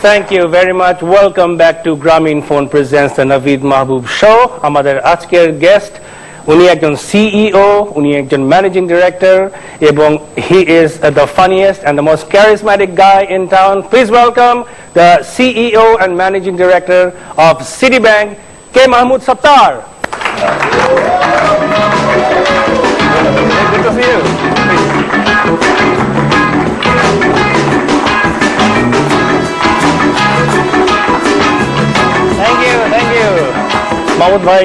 Thank you very much. Welcome back to Grameen Phone presents the Naveed Mahbub show. Amader ajker guest uni ekjon CEO, uni ekjon managing director ebong he is the funniest and the most charismatic guy in town. Please welcome the CEO and managing director of Citibank, K. Mahmood Sattar. Good to see you. Thank you. Mahmood bhai,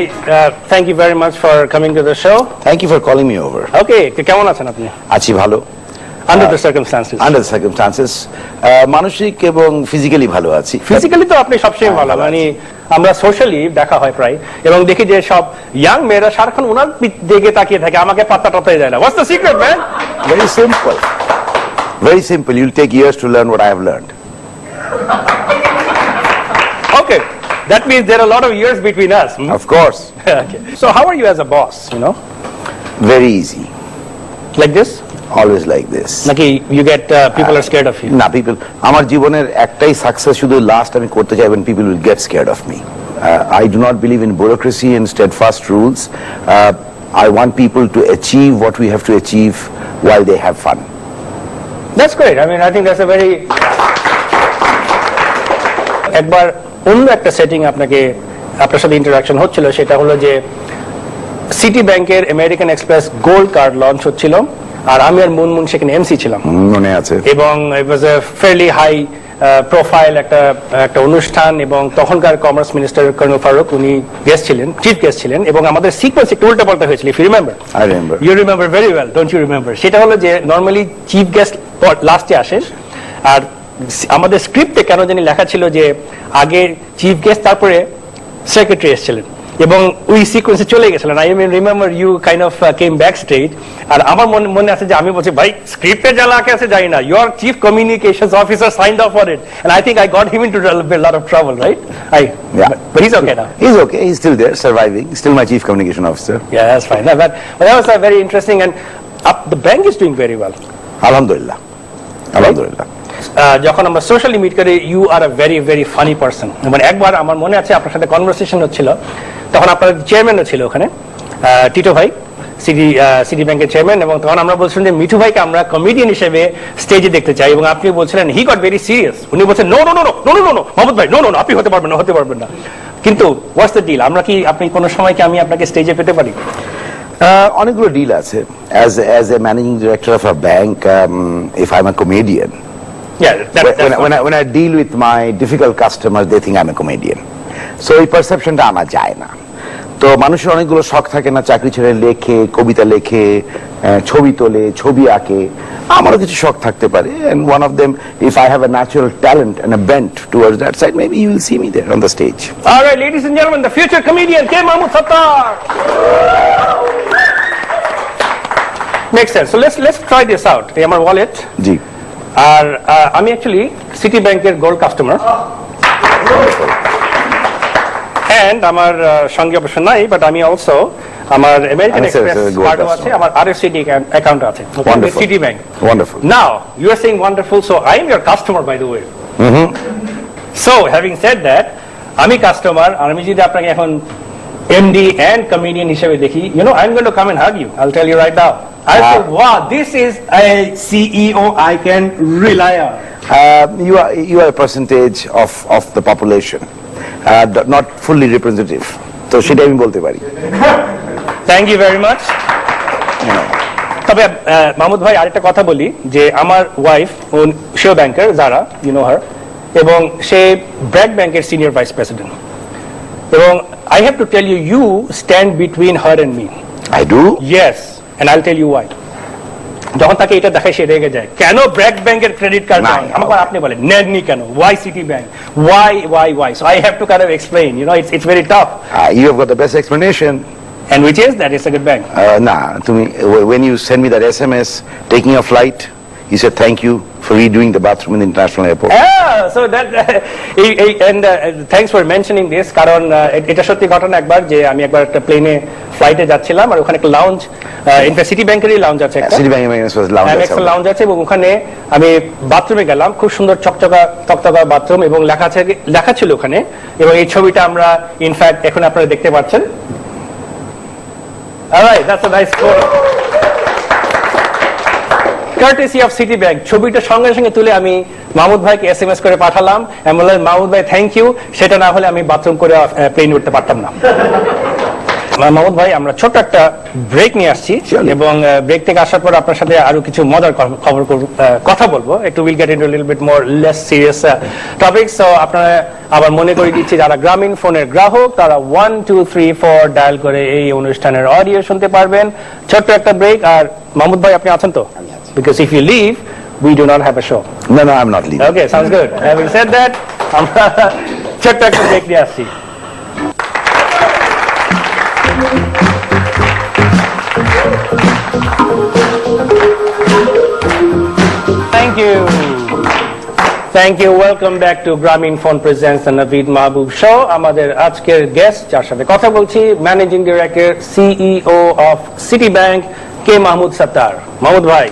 thank you very much for coming to the show. Thank you for calling me over. Okay, কেমন আছেন আপনি? আছি ভালো। Under the circumstances. Under the circumstances, মানসিক এবং physically ভালো আছি। Physically তো আপনি সবসময় ভালো, মানে আমরা সোশ্যালি দেখা হয় প্রায় এবং দেখি যে সব ইয়াং মেয়েরা সারাক্ষণ ওনার দিকে তাকিয়ে থাকে, আমাকে পাত্তা টাত্তাই যায় না। What's the secret, man? Very simple. Very simple. You'll take years to learn what I have learned. Okay. That means there are a lot of years between us. Of course. Okay. So how are you as a boss, you know? Very easy. Like this? Always like this. Like you get people are scared of you. না, people আমার জীবনের একটাই success শুধু last আমি করতে চাই when people will get scared of me. I do not believe in bureaucracy and steadfast rules. I want people to achieve what we have to achieve while they have fun. That's great. I mean, I think that's a very একবার অন্য একটা setting আপনার সাথে interaction হচ্ছিল, সেটা হলো যে city ব্যাংকের American express gold card launch হচ্ছিল আর আমি আর মুনমুন সেখানে এমসি ছিলাম, মনে আছে, এবং ইট ওয়াজ এ ফেয়ারলি হাই প্রোফাইল একটা অনুষ্ঠান এবং তখনকার কমার্স মিনিস্টার কর্নেল ফারুক উনি গেস্ট ছিলেন, চিফ গেস্ট ছিলেন, এবং আমাদের সিকোয়েন্স একটু উল্টা পাল্টা হয়েছিল। If you remember, you remember very well, don't you remember? সেটা হলো যে নর্মালি চিফ গেস্ট লাস্টে আসেন আর আমাদের স্ক্রিপ্টে কেন জানি লেখা ছিল যে আগে চিফ গেস্ট তারপরে সেক্রেটারি এসেছিলেন এবং ওই সিকোয়েন্সে চলে গেছিলেন। I mean remember you kind of came back stage, আর আমার মনে আছে যে আমি বলছি ভাই স্ক্রিপ্টে যা লেখা আছে জানি না, your chief communications officer signed off for it and I think I got him into a lot of trouble, right? But he's okay now. He's okay. He's still there, surviving. Still my chief communication officer. Yeah, that's fine. But that was very interesting, and the bank is doing very well. Alhamdulillah. Alhamdulillah. যখন আমরা socially meet করি, you are a very very funny person. মানে একবার আমার মনে আছে আপনার সাথে কনভারসেশন হচ্ছিল, তখন আপনার চেয়ারম্যানও ছিল ওখানে, টিটো ভাই, সিটি ব্যাংকের চেয়ারম্যান, এবং তখন আমরা বলছিলাম যে মিঠু ভাইকে আমরা কমেডিয়ান হিসেবে স্টেজে দেখতে চাই, এবং আপনি বলছিলেন হি গট ভেরি সিরিয়াস, উনি বলছেন no no no no no no no Mohammad ভাই নো নো, আপনি হতে পারবেন না। কিন্তু হোয়াটস দ্য ডিল? আমরা কি আপনি কোনো সময় কি আমি আপনাকে স্টেজে পেতে পারি? অনেকগুলো ডিল আছে। As a managing director of a bank, if I'm a comedian, when I deal with my difficult customers, they think I'm a comedian. So এই পারসেপশনটা আনা যায় না। তো মানুষের অনেকগুলো শখ থাকে না, চাকরি ছেড়ে লেখে, কবিতা লেখে, ছবি তোলে, ছবি আঁকে, আমারও কিছু শখ থাকতে পারে, and one of them, if I have a natural talent and a bent towards that side, maybe you will see me there on the stage. All right, ladies and gentlemen, the future comedian K. Mahmood Sattar. Makes sense. So let's try this out. এই আমার wallet, জি, আর আমি actually city ব্যাংকের gold customer, and আমার সঙ্গে অবশ্য নাই, but আমি also আমার আমেরিকান এক্সপ্রেস কার্ডও আছে, আমার আরএসসিডি অ্যাকাউন্ট আছে city bank. Wonderful. Now you are saying wonderful, so I am your customer, by the way. So having said that, আমি কাস্টমার, আর আমি যদি আপনাকে এখন এমডি এন্ড কমেডিয়ান হিসেবে দেখি, you know, I'm going to come and hug you. I'll tell you right now. I say, wow, this is a CEO I can rely on. You are a percentage of the population, not fully representative. তো সেটা আমি বলতে পারি। Thank you very much. তবে মাহমুদ ভাই আরেকটা কথা বলি যে আমার ওয়াইফ সেও ব্যাংকার, যারা ইউ নো হার, এবং সে ব্র্যাক ব্যাংকের সিনিয়র ভাইস প্রেসিডেন্ট, এবং I have to tell you, you stand between her and me. I do? Yes, and I'll tell you why. যখন তাকে এটা দেখায় সে রেগে যায়, কেন ব্র্যাক ব্যাংকের ক্রেডিট কার্ড নাই? আমাকে আপনি বলেন নেননি কেন? Why City Bank? Why? So I have to kind of explain, you know, it's very tough. You have got the best explanation. And which is that it's a good bank. When you send me that SMS taking a flight, you said thank you for redoing the bathroom in the international airport. So that and thanks for mentioning this, কারণ এটা সত্যি ঘটনা। একবার যে আমি একবার একটা প্লেনে ফ্লাইটে যাচ্ছিলাম, আর ওখানে একটা লাউঞ্জ, ইনফ্যাক্ট সিটি ব্যাংকেরই লাউঞ্জ আছে, সিটি ব্যাংকের লাউঞ্জ আছে, এবং ওখানে আমি বাথরুমে গেলাম, খুব সুন্দর তকতকা বাথরুম, এবং লেখা ছিল ওখানে, এবং এই ছবিটা আমরা ইনফ্যাক্ট এখন আপনারা দেখতে পাচ্ছেন। Alright, that's a nice photo. Courtesy of Citibank. ছবিটা সঙ্গে সঙ্গে তুলে আমি মাহমুদ ভাইকে SMS করে পাঠালাম, আমি বললাম মাহমুদ ভাই থ্যাংক ইউ, সেটা না হলে আমি বাথরুম করে প্লেন উঠতে পারতাম না। মাহমুদ ভাই, আমরা ছোট্ট একটা ব্রেক নিয়ে আসছি, এবং ব্রেক থেকে আসার পর আপনার সাথে আরো কিছু মজার খবর কথা বলবো, একটু will get into little bit more less serious topic. So আপনারা আবার মনে করে দিচ্ছি, যারা গ্রামীণ ফোনের গ্রাহক তারা 1 2 3 4 ডায়াল করে এই অনুষ্ঠানের অডিও শুনতে পারবেন। ছোট্ট একটা ব্রেক। আর মাহমুদ ভাই, আপনি আছেন তো? Because if you leave, we do not have a show. No, I'm not leaving. Okay, sounds good. Having said that, আমরা ছোট্ট একটা ব্রেক নিয়ে আসছি। Thank you. Welcome back to Grameen Phone Presents the Naveed Mahbub Show. আমাদের আজকের guest, যার সাথে কথা বলছি, managing director CEO of Citibank, Mahmood Sattar. Mahmud ভাই,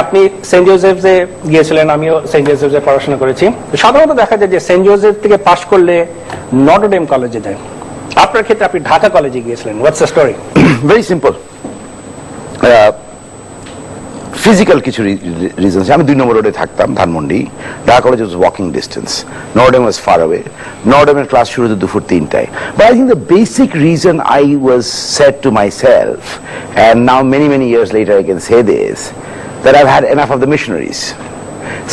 আপনি সেন্ট জোসেফসে গিয়েছিলেন, আমিও সেন্ট জোসেফসে পড়াশোনা করেছি। সাধারণত দেখা যায় যে সেন্ট জোসেফ থেকে পাশ করলে নটরডেম কলেজে যায়, আপনার ক্ষেত্রে আপনি ঢাকা কলেজে গিয়েছিলেন। What's the story? Very simple, physical কিছু রিজনস। আমি 2 নম্বর রোডে থাকতাম, Dhanmondi. Dhaka college was walking distance, Notre Dame was far away. নটরডেমের ক্লাস শুরু হতো দুপুর 3টায়। But I think the basic reason I was said to myself, and now many years later I can say this, that I've had enough of the missionaries.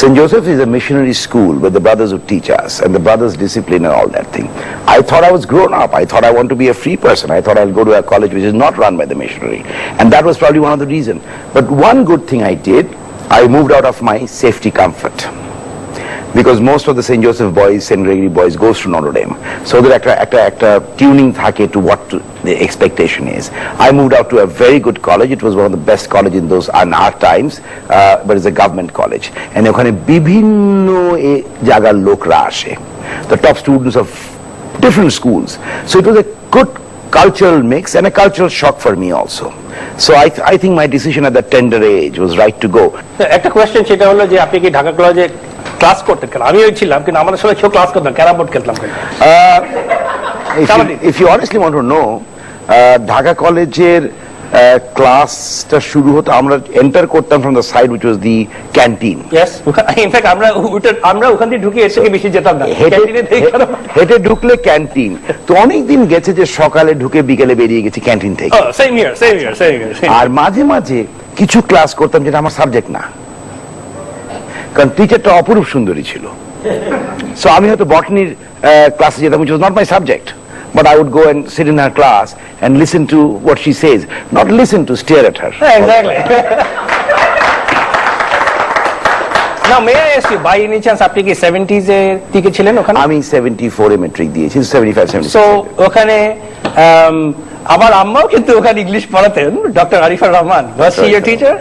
St. Joseph is a missionary school where the brothers would teach us, and the brothers discipline and all that thing. I thought I was grown up. I thought I want to be a free person. I thought I'll go to a college which is not run by the missionary. And that was probably one of the reasons. But one good thing I did, I moved out of my safety comfort. Because most of the St. Joseph boys, St. Gregory boys goes to Notre Dame. So there একটা tuning থাকে to what the expectation is. I moved out to a very good college. It was one of the best college in our times, but it's a government college. And ওখানে বিভিন্ন জায়গার লোকরা আসে, the top students of different schools. So it was a good cultural mix and a cultural shock for me also. So I think my decision at that tender age was right to go. একটা question, সেটা হলো যে আপনি কি ঢাকা কলেজে class করতেন? কেন আমিও ছিলাম, কিন্তু আমাদের সবাই কেউ ক্লাস করতাম, ক্যারাম বোর্ড খেলতাম। If you honestly want to know, Dhaka কলেজের ক্লাসটা শুরু হতো, আমরা এন্টার করতাম from the side which was the canteen. Yes, in fact আমরা ওখান দিয়ে ঢুকে এর থেকে বেশি যেতাম না, হেঁটে ঢুকলে ক্যান্টিন। তো অনেক দিন গেছে যে সকালে ঢুকে বিকেলে বেরিয়ে গেছি ক্যান্টিন থেকে। Same here. আর মাঝে মাঝে কিছু ক্লাস করতাম যেটা আমার সাবজেক্ট না, কারণ টিচারটা অপরূপ সুন্দরী ছিল। সো আমি হয়তো বটনির ক্লাসে যেতাম, which was not my subject, but I would go and sit in her class and listen to what she says, not listen to stare at her. Exactly. Now may I ask you, by any chance আপনি কি 70s এর দিকে ছিলেন ওখানে? আমি 74 এ metric দিয়েছি, 75-76। So ওখানে আমার আম্মাও কিন্তু ওখানে ইংলিশ পড়াতেন, doctor Arifa Rahman. Was she your teacher?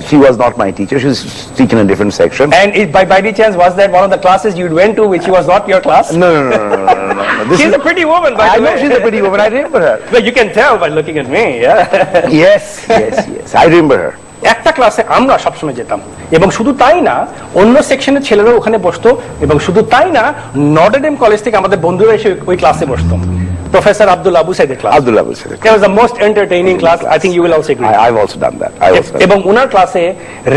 She was not my teacher. She was teaching in a different section. And by any chance was that one of the classes you went to which was not your class? No. She's a pretty woman, by the way. I know she's a pretty woman. I remember her. Well, you can tell by looking at me. Yeah. Yes. I remember her. একটা ক্লাসে আমরা সবসময় যেতাম, এবং শুধু তাই না, অন্য সেকশনের ছেলেরা ওখানে বসতো, এবং শুধু তাই না, নটরডেম কলেজ থেকে আমাদের বন্ধুরা এসে ওই ক্লাসে বসতো। প্রফেসর আব্দুল আবু সাইদের class. It was the most entertaining class. I think you will also agree. I've also done that. এবং ওনার ক্লাসে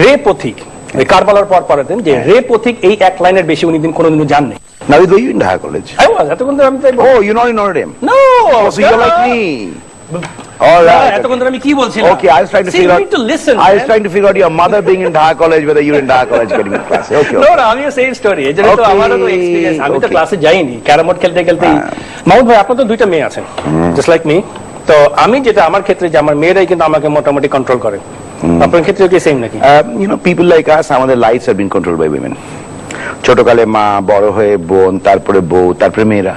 রে পথিক, ওই কারবালার পর পড়াতেন, যে রে পথিক এই এক লাইনের বেশি উনি কোনোদিনও জাননি। Naveed, were you in Dhaka College? I was. এতক্ষণ ধরে আমি তাই। Oh, you're not in Notre Dame? No. So you're like me. All right. এতক্ষণ ধরে আমি কি বলছিলাম? Okay, I was trying to figure out. I was trying to figure out your mother being in Dhaka College, whether you're in Dhaka College getting in class. Okay. No, আমিও same story. এই জন্য তো আমারও তো experience. আমি তো ক্লাসে যাইনি, ক্যারাম বোর্ড খেলতে। মাহমুদ ভাই, আপনার তো 2টা মেয়ে আছেন, জাস্ট লাইক মি। তো আমি যেটা আমার ক্ষেত্রে, যে আমার মেয়েরাই কিন্তু আমাকে মোটামুটি কন্ট্রোল করে। আপনার ক্ষেত্রেও কি সেম নাকি? You know, people like us, আমাদের lives have been controlled by women. ছোটকালে মা, বড় হয়ে বোন, তারপরে বউ, তারপরে মেয়েরা।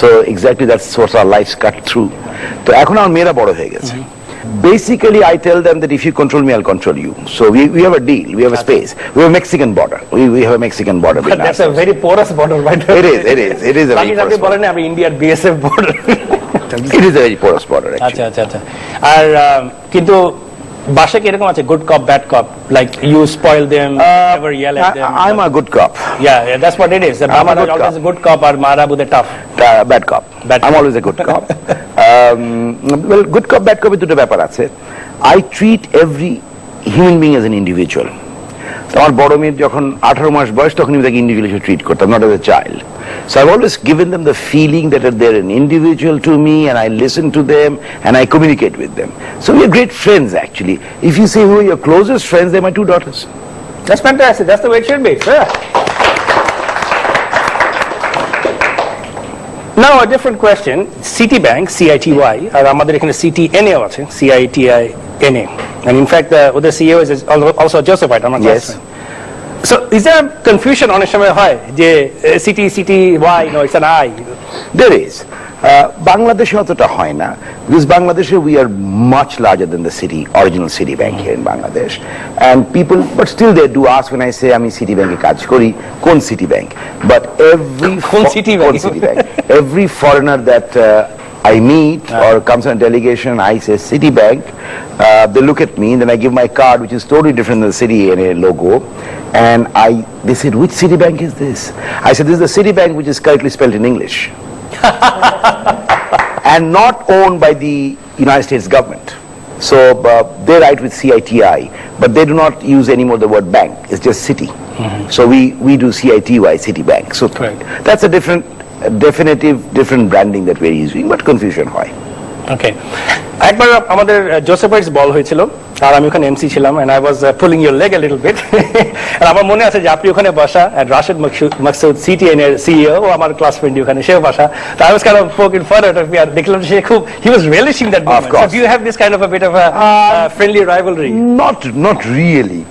So exactly that's what our lives cut through. তো এখন আমার মেয়েরা বড় হয়ে গেছে। Basically, I tell them that if you control me, I'll control you. So we have a deal. We have a space. We have a Mexican border. We have a Mexican border. That's a very porous border, right? It is a very porous border. India BSF border. It is a very porous border actually. আচ্ছা আর কিন্তু বাসা কি এরকম আছে good cop bad cop like you spoil them ever yell at them I'm a good cop. Yeah, that's what it is. The Mama is always a good cop or Mara with a tough. Bad cop. I'm always a good cop. Well, good cop, bad cop is দুটো ব্যাপার আছে. I treat every human being as an individual. তো আমার বড় মেয়ে যখন 18 মাস বয়স তখন আমি তাকে ইন্ডিভিজুয়ালি ট্রিট করতাম, not as a child. So I've always given them the feeling that they're an individual to me and I listen to them and I communicate with them. So we're great friends actually. If you say who are your closest friends, they're my two daughters. That's fantastic. That's the way it should be. Yeah. Now a different question. Citibank, CITY, আর আমাদের এখানে CTNA আছে, CITINA. And in fact, the CEO is also a Josephite. Yes. So is there a confusion অনেক সময় হয় যে CTY, no, it's an I? There is. বাংলাদেশে অতটা হয় না because বাংলাদেশে we are much larger than the original Citibank here in Bangladesh, and people, but still they do ask when I say আমি Citibank-এ কাজ করি, কোন Citibank? But every foreigner that I meet or comes on a delegation, I say Citibank, they look at me and then I give my card which is totally different than the Citibank logo, and they said, which Citibank is this? I said, this is the Citibank which is correctly spelled in English. And not owned by the United States government. So they write with CITI, but they do not use anymore the word bank. It's just city. So we do CITY, Citibank. So that's a different branding that we're using, but confusion হয়. Okay. একবার আমাদের জোসেফাইটস বল হয়েছিল আর আমি ওখানে MC ছিলাম and I was pulling your leg a little bit. আর আমার মনে আছে যে আপনি ওখানে বসা and রাশেদ মাকসুদ CTN এর CEO ও আমার ক্লাস ফ্রেন্ড ওখানে সেও বসা. So I was kind of poking fun out of me আর দেখলাম সে খুব he was relishing that moment. So do you have this kind of a bit of a friendly rivalry? Not really,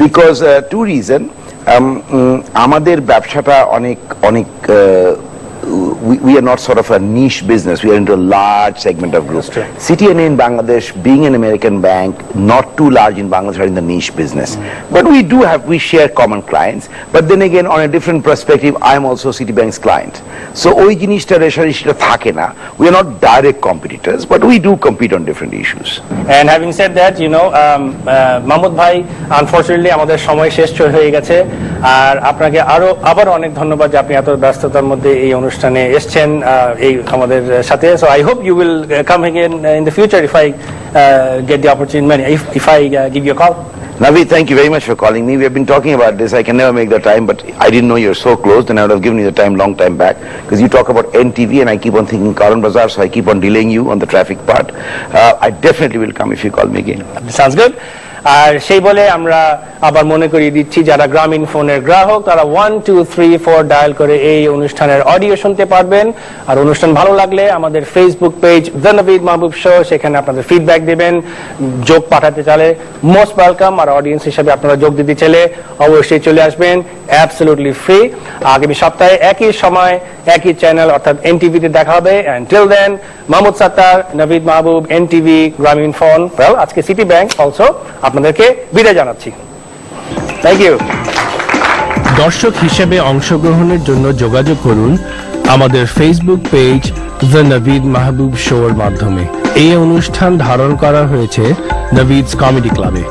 because two reason. আমাদের ব্যবসাটা অনেক we are not sort of a niche business. We are into a large segment of group. CTNA in Bangladesh, being an American bank, not too large in Bangladesh, are in the niche business. But we share common clients. But then again, on a different perspective, I am also Citibank's client. So ওই জিনিসটা রেশারেশিটা থাকে না. We are not direct competitors, but we do compete on different issues. And having said that, Mahmud ভাই, unfortunately আমাদের সময় শেষ হয়ে গেছে আর আপনাকে আবার অনেক ধন্যবাদ যে আপনি এত ব্যস্ততার মধ্যে এই অনুষ্ঠানে এসেছেন এই আমাদের সাথে. So I hope you will come again in the future if I get the opportunity, if I give you a call. Naveed, thank you very much for calling me. We have been talking about this. I can never make the time, but I didn't know you're so close, then I would have given you the time long time back, because you talk about NTV and I keep on thinking Karan Bazaar, so I keep on delaying you on the traffic part. I definitely will come if you call me again. Sounds good. আর সেই বলে আমরা আবার মনে করিয়ে দিচ্ছি যারা গ্রামীণ ফোনের গ্রাহক তারা 1 2 3 4 ডায়াল করে এই অনুষ্ঠানের অডিও শুনতে পারবেন। আর অনুষ্ঠান ভালো লাগলে আমাদের Facebook page the Naveed Mahbub show, সেখানে আপনাদের ফিডব্যাক দিবেন, যোগ পাঠাতে চাইলে মোস্ট ওয়েলকাম। আর অডিয়েন্স হিসেবে আপনারা যোগ দিতে চাইলে অবশ্যই চলে আসবেন, অ্যাবসলিউটলি ফ্রি। আগামী সপ্তাহে একই সময় একই চ্যানেল অর্থাৎ এনটিভিতে দেখা হবে। And till then, Mahmud Sattar, Naveed Mahbub, NTV, Grameenphone, আজকে সিটি ব্যাংক অলসো আপনাদেরকে বিদায় জানাচ্ছি। Thank you. দর্শক হিসেবে অংশগ্রহণের জন্য যোগাযোগ করুন আমাদের Facebook page the Naveed Mahbub শোর মাধ্যমে। এই অনুষ্ঠান ধারণ করা হয়েছে নভীদস কমেডি ক্লাবে।